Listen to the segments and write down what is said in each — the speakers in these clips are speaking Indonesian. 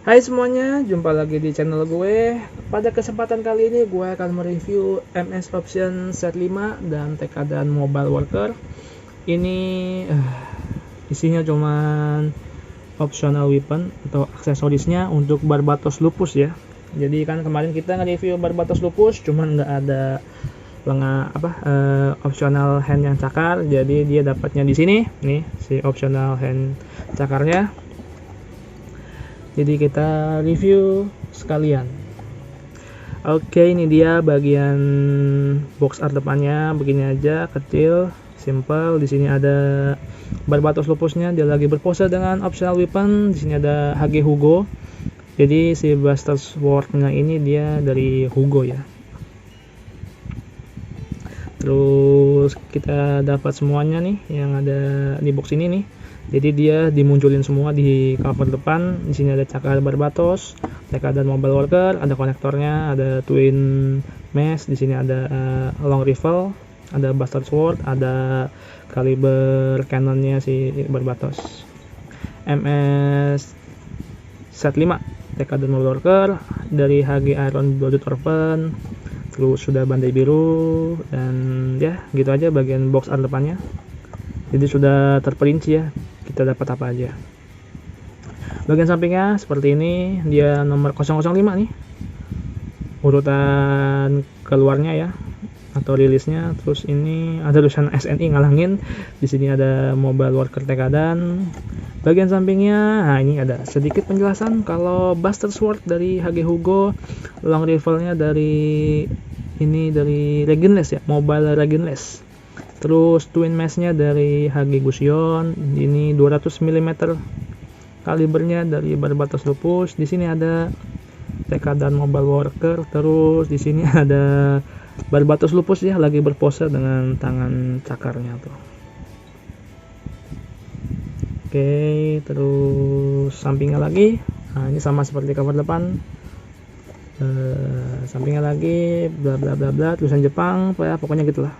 Hai semuanya, jumpa lagi di channel gue. Pada kesempatan kali ini gue akan mereview MS Option Set 5 dan Tekadan Mobile Worker. Ini isinya cuman optional weapon atau aksesorisnya untuk Barbatos Lupus ya. Jadi kan kemarin kita nge-review Barbatos Lupus cuman nggak ada optional hand yang cakar. Jadi dia dapatnya di sini nih, si optional hand cakarnya. Jadi kita review sekalian. Oke, ini dia bagian box art depannya, begini aja, kecil, simple. Di sini ada Barbatos Lupusnya, dia lagi berpose dengan optional weapon. Di sini ada HG Hugo. Jadi si Buster Sword-nya ini dia dari Hugo ya. Terus kita dapat semuanya nih yang ada di box ini nih. Jadi dia dimunculin semua di cover depan. Di sini ada cakar Barbatos, Tekadan Mobile Worker, ada konektornya, ada twin mesh. Di sini ada long rifle, ada Buster Sword, ada kaliber cannonnya si Barbatos. MS Set 5 Tekadan Mobile Worker dari HG Iron Blooded Orphan. Terus sudah bandai biru dan ya gitu aja bagian box art depannya. Jadi sudah terperinci ya, kita dapat apa aja. Bagian sampingnya seperti ini, dia nomor 005 nih, urutan keluarnya ya atau rilisnya. Terus ini ada tulisan SNI ngalangin. Di sini ada Mobile Worker Tekadan. Bagian sampingnya, nah ini ada sedikit penjelasan kalau Buster Sword dari HG Hugo, long rifle-nya dari Regenless ya, Mobile Regenless. Terus twin mesh-nya dari HG Gusion, ini 200 mm kalibernya dari Barbatos Lupus. Di sini ada Tekadan Mobile Worker. Terus di sini ada Barbatos Lupus ya lagi berpose dengan tangan cakarnya tuh. Oke, terus sampingnya lagi. Nah, ini sama seperti cover depan. Sampingnya lagi bla bla bla bla, tulisan Jepang, pokoknya gitulah.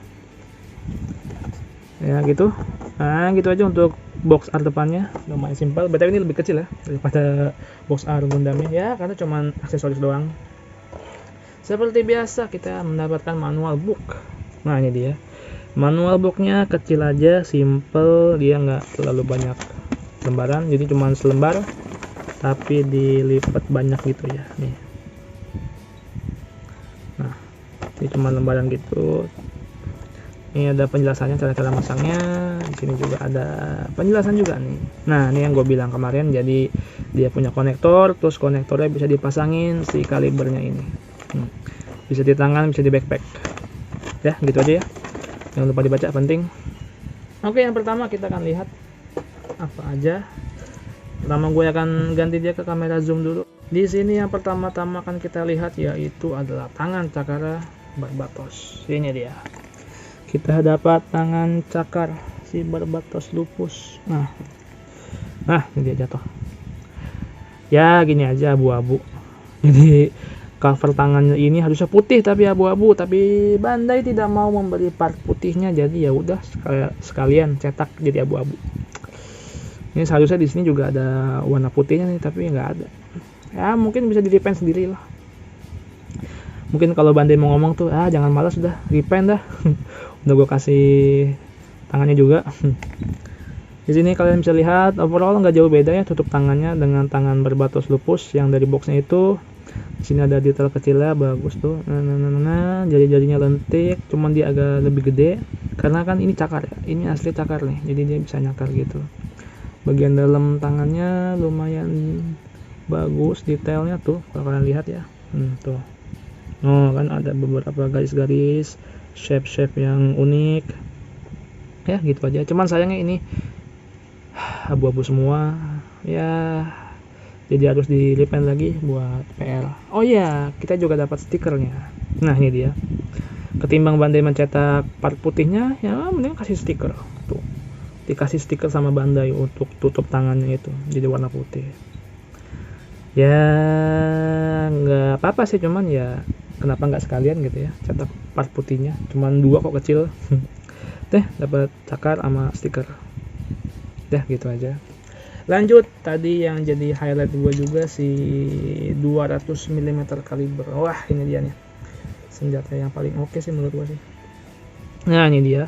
Ya gitu. Nah gitu aja untuk box art depannya, lumayan simpel. BTW ini lebih kecil ya daripada box art Gundamnya ya, karena cuman aksesoris doang. Seperti biasa kita mendapatkan manual book. Nah ini dia manual booknya, kecil aja, simple, dia nggak terlalu banyak lembaran, jadi cuman selembar tapi dilipat banyak gitu ya nih. Nah ini cuma lembaran gitu. Ini ada penjelasannya, cara-cara masangnya. Di sini juga ada penjelasan juga nih. Nah, ini yang gue bilang kemarin. Jadi dia punya konektor, terus konektornya bisa dipasangin si kalibernya ini. Bisa di tangan, bisa di backpack. Ya, gitu aja ya. Jangan lupa dibaca, penting. Oke, yang pertama kita akan lihat apa aja. Pertama gue akan ganti dia ke kamera zoom dulu. Di sini yang pertama-tama akan kita lihat yaitu adalah tangan cakar Barbatos. Ini dia. Kita dapat tangan cakar si Barbatos Lupus. Nah ini dia jatuh. Ya gini aja, abu-abu. Jadi cover tangannya ini harusnya putih tapi abu-abu. Tapi Bandai tidak mau memberi part putihnya, jadi ya udah sekalian cetak jadi abu-abu. Ini seharusnya di sini juga ada warna putihnya nih, tapi nggak ada. Ya mungkin bisa di repaint sendiri lah. Mungkin kalau Bandai mau ngomong tuh, jangan malas, udah repaint dah. Udah gue kasih tangannya juga. Di sini kalian bisa lihat overall nggak jauh beda ya tutup tangannya dengan tangan Barbatos Lupus yang dari boxnya itu. Di sini ada detail kecilnya bagus tuh. Jari-jarinya lentik, cuman dia agak lebih gede karena kan ini cakar ya. Ini asli cakar nih, jadi dia bisa nyakar gitu. Bagian dalam tangannya lumayan bagus detailnya tuh kalau kalian lihat ya. Tuh. Oh kan ada beberapa garis-garis, shape yang unik. Ya gitu aja. Cuman sayangnya ini abu-abu semua. Ya jadi harus di repaint lagi buat PR. Oh iya, kita juga dapat stikernya. Nah ini dia. Ketimbang Bandai mencetak part putihnya, ya mending kasih stiker. Tuh. Dikasih stiker sama Bandai untuk tutup tangannya itu jadi warna putih. Ya nggak apa-apa sih, cuman ya kenapa nggak sekalian gitu ya cetak part putihnya, cuman 2 kok kecil. Dapat cakar sama stiker. Ya gitu aja. Lanjut, tadi yang jadi highlight gue juga si 200 mm kaliber. Wah, ini dia nih senjata yang paling oke sih menurut gue sih. Nah, ini dia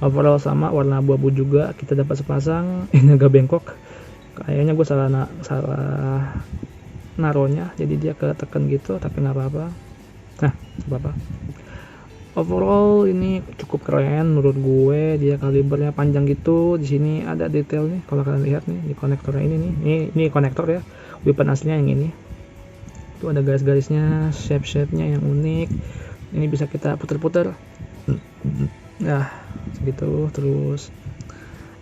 overall sama warna abu-abu juga, kita dapat sepasang. Ini agak bengkok, kayaknya gue salah naronya, jadi dia ketekan gitu, tapi nggak apa-apa. Nah, apa-apa. Overall ini cukup keren menurut gue, dia kalibernya panjang gitu. Di sini ada detail nih, kalau kalian lihat nih di konektornya ini nih. Ini konektor ya, weapon aslinya yang ini. Itu ada garis-garisnya, shape-nya yang unik. Ini bisa kita putar-putar. Nah, segitu. Terus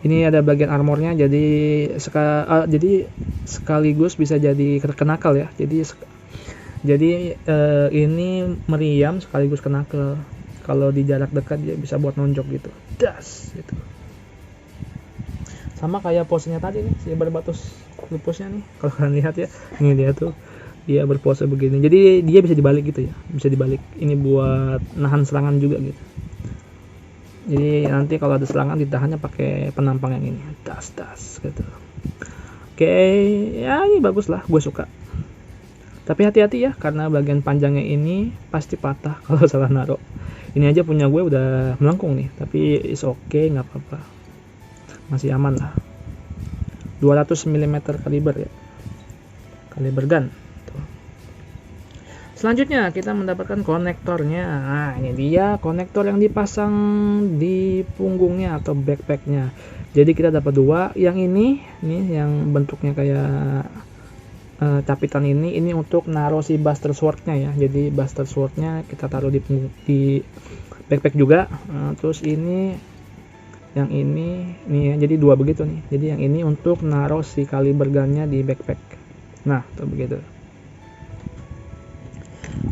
ini ada bagian armornya, jadi sekaligus bisa jadi kenakal ya. Jadi ini meriam sekaligus kenakal. Kalau di jarak dekat dia bisa buat nonjok gitu. Das gitu. Sama kayak posenya tadi nih, si berbatus lupusnya nih. Kalau kalian lihat ya, ini dia tuh. Dia berpose begini. Jadi dia bisa dibalik gitu ya. Bisa dibalik. Ini buat nahan serangan juga gitu. Jadi nanti kalau ada serangan ditahannya pakai penampang yang ini. Das gitu. Oke, ya ini bagus lah, gue suka. Tapi hati-hati ya, karena bagian panjangnya ini pasti patah kalau salah naruh. Ini aja punya gue udah melengkung nih, tapi is okay, nggak apa-apa, masih aman lah. 200 mm kaliber ya, kaliber gun. Tuh. Selanjutnya kita mendapatkan konektornya. Nah, ini dia konektor yang dipasang di punggungnya atau backpacknya. Jadi kita dapat dua. Yang ini nih yang bentuknya kayak capitan ini untuk naruh si Buster Sword-nya ya. Jadi Buster Sword-nya kita taruh di backpack juga. Terus ini yang ini nih ya, jadi dua begitu nih. Jadi yang ini untuk naruh si kaliber gun-nya di backpack. Nah, tuh begitu.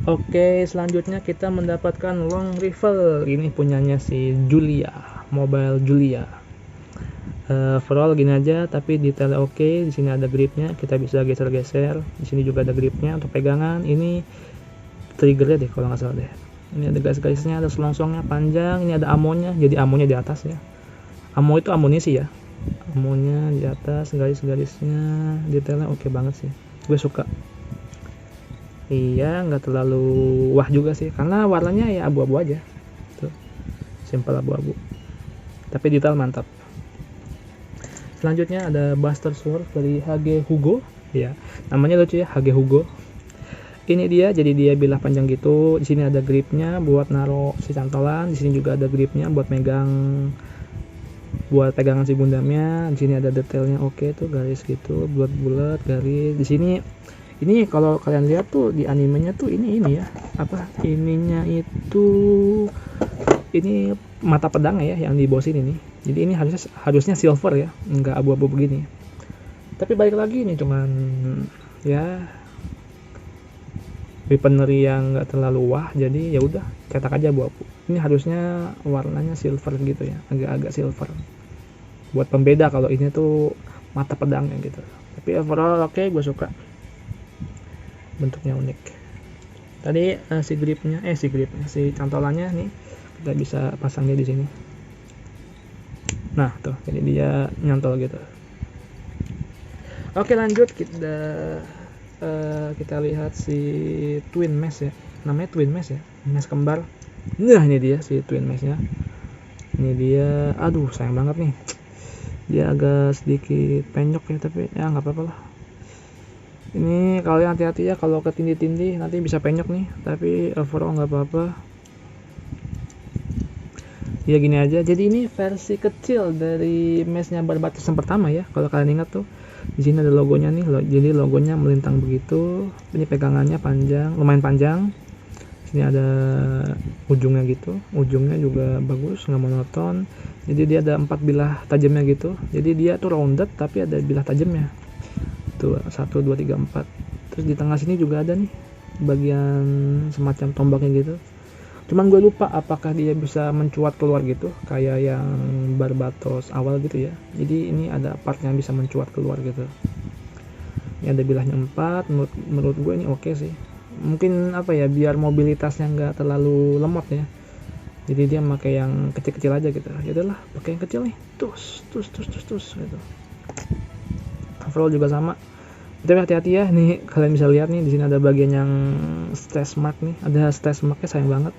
Oke, selanjutnya kita mendapatkan long rifle. Ini punyanya si Julia, Mobile Julia. Overall gini aja, tapi detailnya oke. Di sini ada gripnya, kita bisa geser-geser. Di sini juga ada gripnya untuk pegangan. Ini triggernya deh kalau nggak salah deh. Ini ada garis-garisnya, ada selongsongnya panjang. Ini ada amonya, jadi amonya di atas ya. Amo itu amunisi ya. Amonya di atas, garis-garisnya, detailnya oke banget sih. Gue suka. Iya, nggak terlalu wah juga sih, karena warnanya ya abu-abu aja. Tuh, simple abu-abu. Tapi detail mantap. Selanjutnya ada Buster Sword dari HG Hugo ya, namanya lucu ya, HG Hugo. Ini dia, jadi dia bilah panjang gitu. Di sini ada gripnya buat naruh si cantolan. Di sini juga ada gripnya buat pegangan si gundamnya. Di sini ada detailnya oke tuh, garis gitu, bulat garis. Di sini ini kalau kalian lihat tuh di animenya tuh ini ya, apa ininya itu, ini mata pedangnya ya yang di bawah sini nih. Jadi ini harusnya silver ya, nggak abu-abu begini. Tapi balik lagi ini cuman ya weaponry yang nggak terlalu wah, jadi ya udah cetak aja abu-abu. Ini harusnya warnanya silver gitu ya, agak-agak silver. Buat pembeda kalau ini tuh mata pedangnya gitu. Tapi overall oke, gue suka. Bentuknya unik. Tadi si cantolannya nih kita bisa pasang dia di sini. Nah tuh, jadi dia nyantol gitu. Oke, lanjut kita lihat si twin mesh ya, namanya twin mesh ya, mesh kembar. Nah ini dia si twin meshnya. Ini dia, aduh sayang banget nih, dia agak sedikit penyok ya, tapi ya nggak apa-apa lah. Ini kalian hati-hati ya, kalau ketindih-tindih nanti bisa penyok nih, tapi overall nggak apa-apa. Ya gini aja. Jadi ini versi kecil dari meshnya berbatas yang pertama ya. Kalau kalian ingat tuh, di sini ada logonya nih. Jadi logonya melintang begitu. Ini pegangannya panjang, lumayan panjang. Sini ada ujungnya gitu. Ujungnya juga bagus, nggak monoton. Jadi dia ada 4 bilah tajamnya gitu. Jadi dia tuh rounded tapi ada bilah tajamnya. Tuh 1, 2, 3, 4. Terus di tengah sini juga ada nih bagian semacam tombaknya gitu. Cuman gue lupa apakah dia bisa mencuat keluar gitu kayak yang Barbatos awal gitu ya. Jadi ini ada part yang bisa mencuat keluar gitu. Ini ada bilahnya 4. Menurut gue ini oke sih. Mungkin apa ya, biar mobilitasnya nggak terlalu lemot ya. Jadi dia pakai yang kecil-kecil aja gitu. Ya udahlah, pakai yang kecil nih. Tus gitu. overall juga sama. Tapi hati-hati ya, nih kalian bisa lihat nih di sini ada bagian yang stretch mark nih, ada stretch marknya, sayang banget.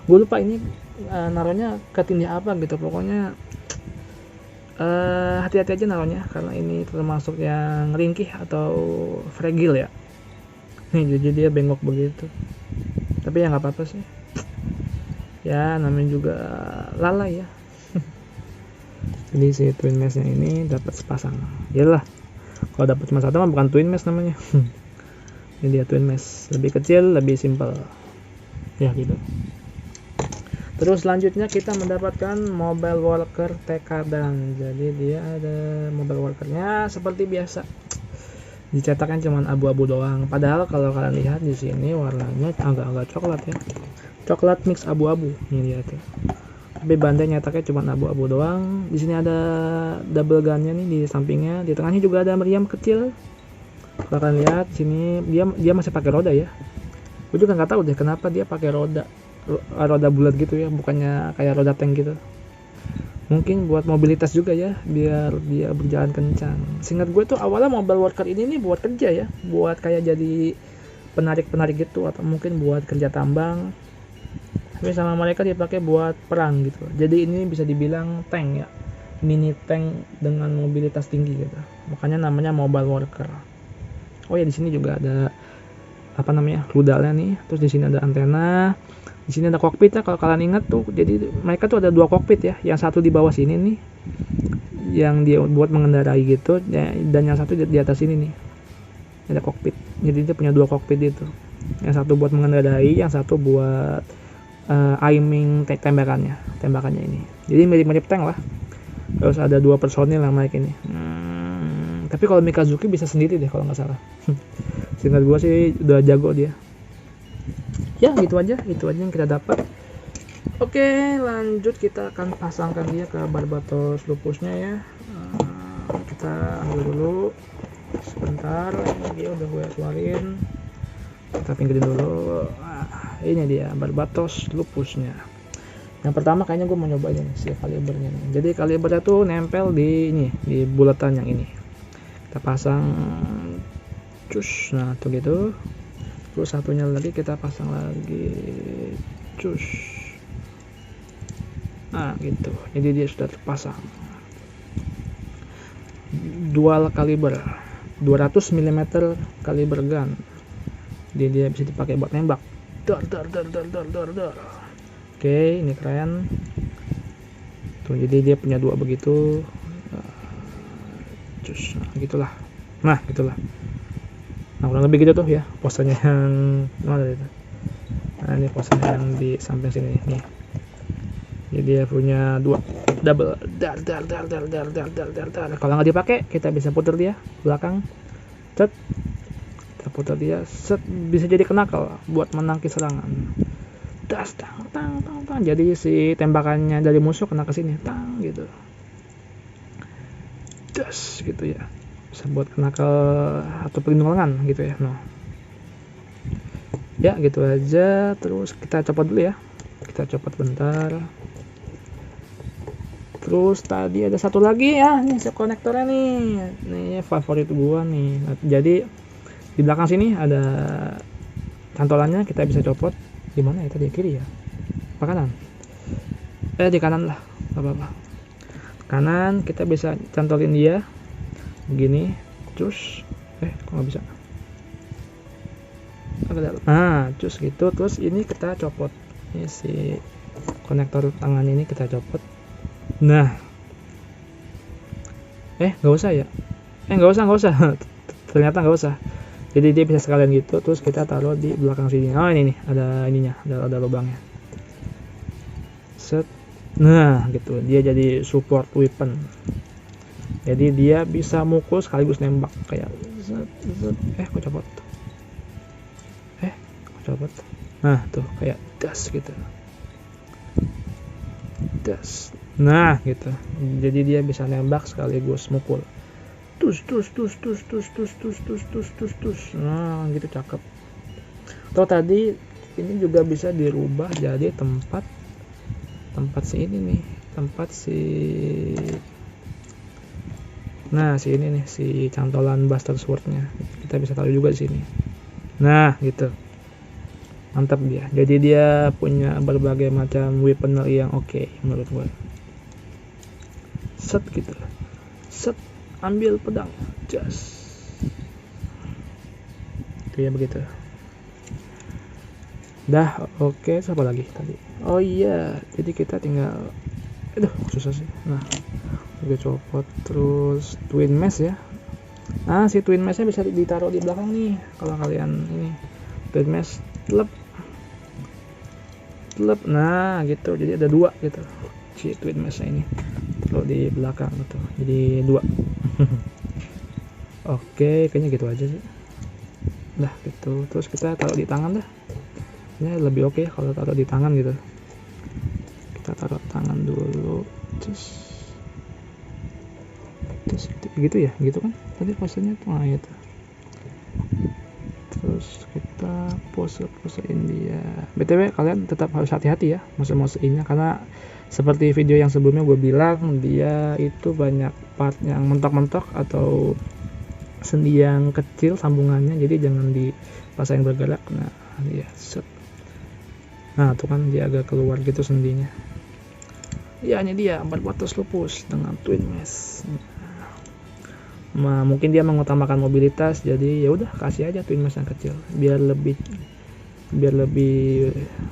Gue lupa ini naruhnya ke tindih apa gitu, pokoknya hati-hati aja naruhnya karena ini termasuk yang ringkih atau fragile ya. Nih jadi dia bengkok begitu. Tapi ya nggak apa-apa sih. Ya namanya juga lalai ya. Jadi si twin mesh-nya ini dapat sepasang. Yalah. Kalau dapat cuma satu mah bukan twin mesh namanya. Ini dia twin mesh, lebih kecil, lebih simple. Ya gitu. Terus selanjutnya kita mendapatkan mobile worker Tekadan. Jadi dia ada mobile workernya seperti biasa. Dicetaknya cuma abu-abu doang. Padahal kalau kalian lihat di sini warnanya agak-agak coklat ya. Coklat mix abu-abu. Ini dia tuh. Tapi bandai nyetaknya cuma abu-abu doang. Di sini ada double gunnya nih di sampingnya. Di tengahnya juga ada meriam kecil. Kalau kalian lihat sini dia masih pakai roda ya. Gue juga nggak tahu deh kenapa dia pakai roda bulat gitu ya, bukannya kayak roda tank gitu. Mungkin buat mobilitas juga ya, biar dia berjalan kencang. Seingat gue tuh awalnya mobile worker ini nih buat kerja ya, buat kayak jadi penarik gitu, atau mungkin buat kerja tambang. Tapi sama mereka dipakai buat perang gitu. Jadi ini bisa dibilang tank ya, mini tank dengan mobilitas tinggi gitu. Makanya namanya mobile worker. Oh ya, di sini juga ada apa namanya, rudalnya nih. Terus di sini ada antena. Di sini ada kokpit ya, kalau kalian ingat tuh. Jadi mereka tuh ada dua kokpit ya. Yang satu di bawah sini nih, yang dia buat mengendarai gitu, dan yang satu di atas ini nih. Ada kokpit. Jadi dia punya dua kokpit itu. Yang satu buat mengendarai, yang satu buat aiming tembakannya ini. Jadi mirip-mirip tank lah. Terus ada dua personil yang naik ini. Tapi kalau Mikazuki bisa sendiri deh kalau nggak salah. Seingat gua sih udah jago dia. Ya itu aja yang kita dapat. Oke, lanjut kita akan pasangkan dia ke Barbatos Lupusnya ya. Kita ambil dulu sebentar, dia udah gue keluarin. Kita pinggirin dulu. Ini dia Barbatos Lupusnya. Yang pertama kayaknya gue mau nyobain ini si kalibernya nih. Jadi kalibernya tuh nempel di ini, di bulatan yang ini. Kita pasang cus, nah tuh gitu. Terus satunya lagi kita pasang lagi cus. Nah gitu. Jadi dia sudah terpasang. Dual kaliber 200 mm kaliber gun. Jadi dia bisa dipakai buat nembak. Dar. Oke, ini keren. Tuh, jadi dia punya dua begitu. Cus, gitulah. Nah, gitulah. Nah, kurang lebih gitu tuh ya posenya yang mana itu. Nah, ini posenya yang di samping sini nih. Jadi dia punya dua double dar. Kalau nggak dipakai, kita bisa putar dia belakang. Set. Kita putar dia, set, bisa jadi kenakal buat menangkis serangan. Das, tang. Jadi si tembakannya dari musuh kena ke sini, tang gitu. Das gitu ya. Bisa buat kenakal atau perlindungan gitu ya. No. Ya gitu aja. Terus kita copot dulu ya. Kita copot bentar. Terus tadi ada satu lagi ya, nih si konektornya nih. Nih favorit gua nih. Nah, jadi di belakang sini ada cantolannya, kita bisa copot. Di mana ya tadi, kiri ya? Apa kanan? Di kanan lah, gak apa-apa. Kanan kita bisa cantolin dia begini, cus. Kok nggak bisa? Nah, cus gitu. Terus ini kita copot. Ini si konektor tangan ini kita copot. Nah, nggak usah ya? Nggak usah. Ternyata nggak usah. Jadi dia bisa sekalian gitu. Terus kita taruh di belakang sini. Oh ini nih, ada ininya, ada lubangnya. Set. Nah gitu, dia jadi support weapon. Jadi dia bisa mukul sekaligus nembak kayak kok copot. Nah tuh kayak das gitu. Das. Nah gitu. Jadi dia bisa nembak sekaligus mukul. Tus. Nah gitu, cakep. Atau tadi ini juga bisa dirubah jadi tempat si ini nih, tempat si Nah, si ini nih, si cantolan Buster Sword-nya. Kita bisa taruh juga di sini. Nah, gitu. Mantap dia. Jadi dia punya berbagai macam weaponry yang oke menurut gue. Set gitu. Set, ambil pedang. Just. Kayak begitu. Dah, oke. Siapa lagi tadi? Oh iya, jadi kita tinggal, aduh susah sih. Nah, gue copot. Terus twin mesh ya. Nah, si twin mesh nya bisa ditaruh di belakang nih kalau kalian ini. Twin mesh telep. Nah gitu, jadi ada dua gitu si twin mesh nya ini. Taruh di belakang gitu, jadi dua. Oke, kayaknya gitu aja sih. Dah gitu. Terus kita taruh di tangan dah. Ini lebih oke kalau taruh di tangan gitu. Kita taruh tangan dulu. Terus gitu ya, gitu kan tadi posenya tuh. Nah itu. Terus kita posein dia. BTW kalian tetap harus hati-hati ya mose-moseinnya, karena seperti video yang sebelumnya gue bilang, dia itu banyak part yang mentok-mentok atau sendi yang kecil sambungannya, jadi jangan dipaksain bergerak. Nah dia set. Nah tuh kan dia agak keluar gitu sendinya. Ya ini dia Barbatos Lupus dengan twin mesh. Nah, mungkin dia mengutamakan mobilitas, jadi ya udah kasih aja twin mesh yang kecil biar lebih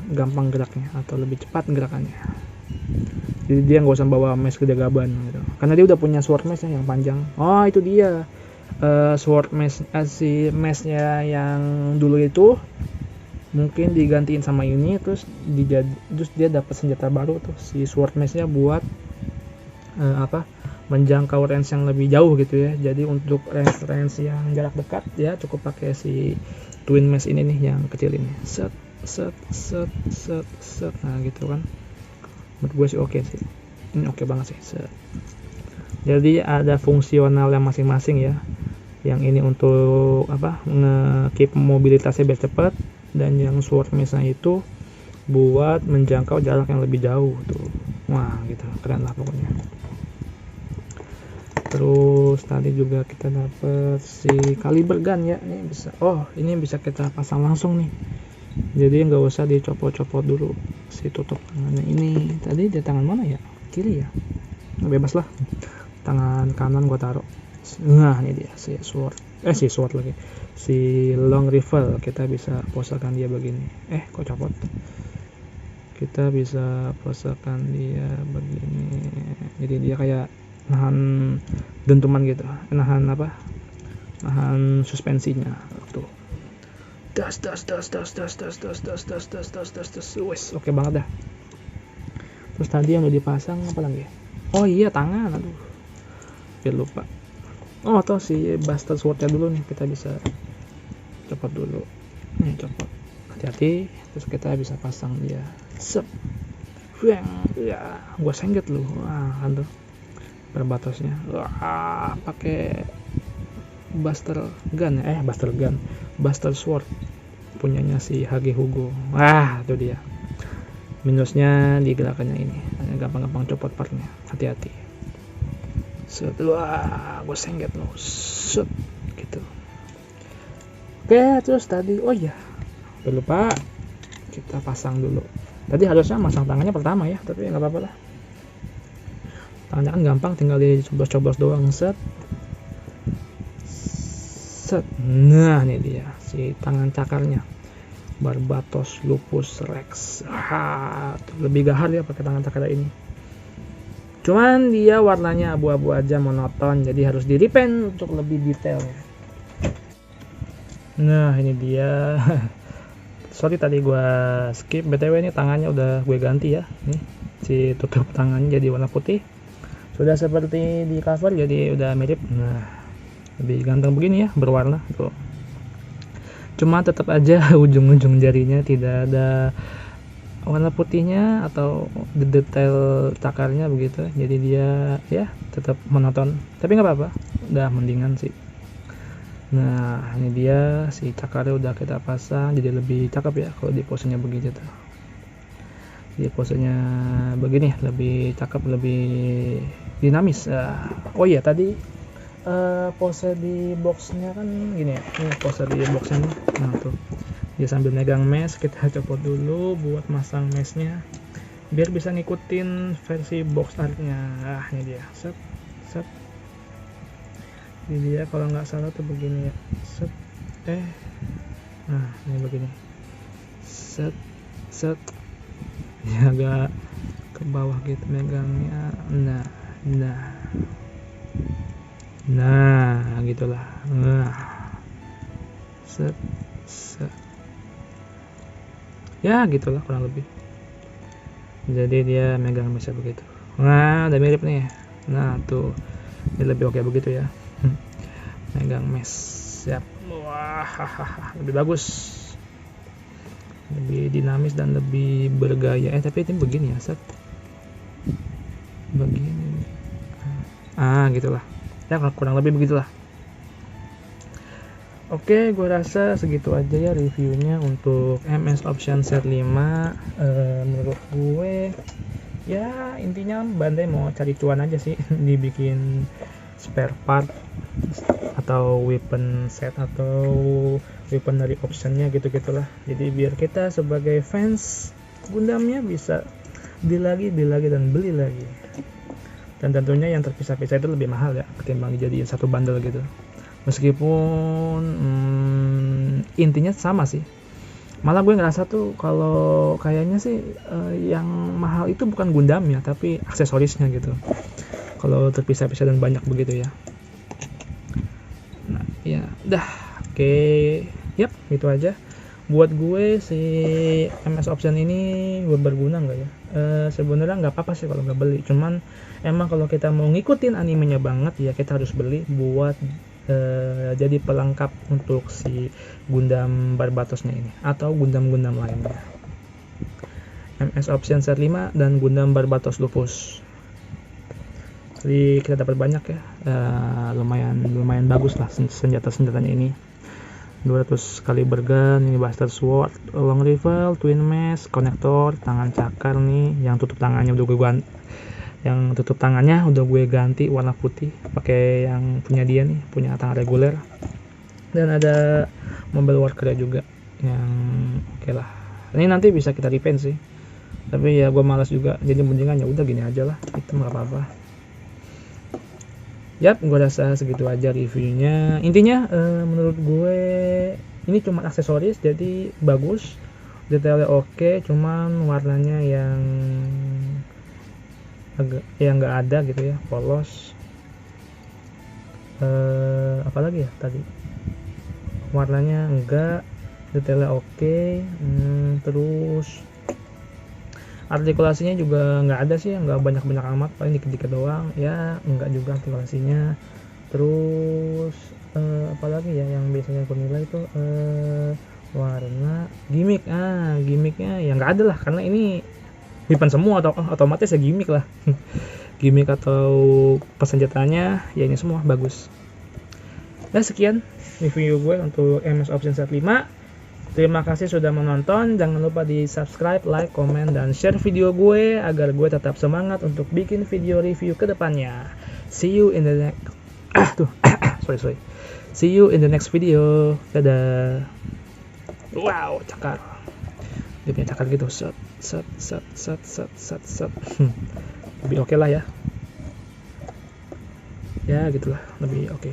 gampang geraknya atau lebih cepat gerakannya. Jadi dia nggak usah bawa mesh gede gaban gitu, karena dia udah punya sword mesh yang panjang. Oh itu dia sword mesh, si meshnya yang dulu itu mungkin digantiin sama ini, terus dia dapat senjata baru tuh si sword meshnya buat menjangkau range yang lebih jauh gitu ya. Jadi untuk range yang jarak dekat ya cukup pakai si twin mesh ini nih yang kecil ini. Set. Nah gitu kan. Menurut gue sih oke sih. Ini oke banget sih. Set. Jadi ada fungsional yang masing-masing ya. Yang ini untuk nge-keep mobilitasnya biar cepat, dan yang sword mesh-nya itu buat menjangkau jarak yang lebih jauh tuh. Wah gitu, keren lah pokoknya. Terus tadi juga kita dapat si caliber gun ya, ini bisa. Oh ini bisa kita pasang langsung nih, jadi nggak usah dicopot-copot dulu si tutup tangannya ini. Tadi di tangan mana ya, kiri ya, bebas lah, tangan kanan gua taruh. Nah ini dia si sword lagi, si long rifle. Kita bisa posakan dia begini. Kok copot. Kita bisa posakan dia begini, jadi dia kayak nahan dentuman gitu, nahan suspensinya tuh. Das. Wes, oke banget dah. Terus tadi yang udah dipasang apa lagi? Oh iya, tangan. Aduh, lupa. Oh atau si Buster Sword-nya dulu nih, kita bisa copot dulu. Nih copot, hati-hati. Terus kita bisa pasang dia. Sep. Ya, gua sengget lu. Wah, kan tuh Barbatosnya. Wah, pakai Buster Sword punyanya si Hage Hugo. Wah, itu dia. Minusnya di gerakannya ini, gampang-gampang copot partnya. Hati-hati. Wah, gue sengget loh. Set gitu. Oke, terus tadi lupa kita pasang dulu. Tadi harusnya masang tangannya pertama ya, tapi nggak apa-apa lah. Tangannya kan gampang, tinggal dicoblos-coblos doang. Set. Nah ini dia si tangan cakarnya, Barbatos Lupus Rex. Lebih gahar ya pakai tangan cakar ini. Cuman dia warnanya abu-abu aja, monoton, jadi harus di repaint untuk lebih detail. Nah ini dia. Sorry tadi gue skip, BTW ini tangannya udah gue ganti ya. Nih si tutup tangannya jadi warna putih, sudah seperti di cover, jadi udah mirip. Nah lebih ganteng begini ya, berwarna tuh. Cuma tetap aja ujung-ujung jarinya tidak ada warna putihnya atau detail cakarnya begitu, jadi dia ya tetap monoton, tapi nggak apa-apa, udah mendingan sih. Nah ini dia si cakarnya udah kita pasang, jadi lebih cakep ya kalau di posenya begitu tuh. Di posenya begini lebih cakep, lebih dinamis. Oh iya tadi pose di boxnya kan gini ya, ini pose di boxnya nih. Nah tuh dia sambil megang mesh, kita copot dulu buat masang meshnya biar bisa ngikutin versi box artnya. Ah ini dia, set set, ini dia kalau nggak salah tuh begini ya, set, nah ini begini, set set, ya agak ke bawah gitu megangnya, nah gitulah, set set, ya gitulah kurang lebih. Jadi dia megang bisa begitu. Nah udah mirip nih. Nah tuh ini lebih oke begitu ya. Megang mesh, siap. Wah lebih bagus, lebih dinamis dan lebih bergaya. Tapi ini begini ya, set begini, gitulah ya, kurang lebih begitulah. Oke, gue rasa segitu aja ya reviewnya untuk MS Option Set 5. Menurut gue ya intinya Bandai mau cari cuan aja sih dibikin spare part atau weapon set atau weapon dari optionnya gitu-gitulah. Jadi biar kita sebagai fans Gundamnya bisa beli lagi dan beli lagi. Dan tentunya yang terpisah-pisah itu lebih mahal ya ketimbang dijadiin satu bundle gitu. Meskipun intinya sama sih. Malah gue ngerasa tuh kalau kayaknya sih yang mahal itu bukan Gundamnya tapi aksesorisnya gitu. Kalau terpisah-pisah dan banyak begitu ya. Nah, ya udah. Oke. Yap, itu aja. Buat gue si MS Option ini berguna nggak ya? Sebenarnya nggak apa-apa sih kalau nggak beli. Cuman emang kalau kita mau ngikutin animenya banget ya kita harus beli buat jadi pelengkap untuk si Gundam Barbatosnya ini atau Gundam-Gundam lainnya. MS Option Set 5 dan Gundam Barbatos Lupus. Jadi kita dapat banyak ya, lumayan bagus lah senjatanya ini. 200 kaliber gun, ini Buster Sword, long rifle, twin mesh, konektor, tangan cakar nih, yang tutup tangannya udah gue ganti warna putih pakai yang punya dia nih, punya tangan reguler. Dan ada mobile worker juga yang oke lah. Ini nanti bisa kita repaint sih, tapi ya gue malas juga, jadi mendingan ya udah gini aja lah, itu nggak apa-apa. Yap, gue rasa segitu aja reviewnya. Intinya menurut gue ini cuma aksesoris, jadi bagus, detailnya oke, cuman warnanya yang agak nggak ada gitu ya, polos. Apalagi ya tadi, warnanya enggak, detailnya oke, terus artikulasinya juga nggak ada sih, nggak banyak amat, paling dikit-dikit doang ya, nggak juga artikulasinya. Terus apalagi ya yang biasanya aku nilai itu warna gimmicknya ya nggak ada lah, karena ini weapon semua atau otomatis ya gimmick lah. Gimmick atau persenjataannya ya ini semua bagus. Nah sekian review gue untuk MS Option Set 5. Terima kasih sudah menonton. Jangan lupa di subscribe, like, komen, dan share video gue agar gue tetap semangat untuk bikin video review ke depannya. See you in the next sorry. See you in the next video. Dadah. Wow, cakar. Dia punya cakar gitu. Set. Lebih oke lah ya. Ya gitulah, lebih oke.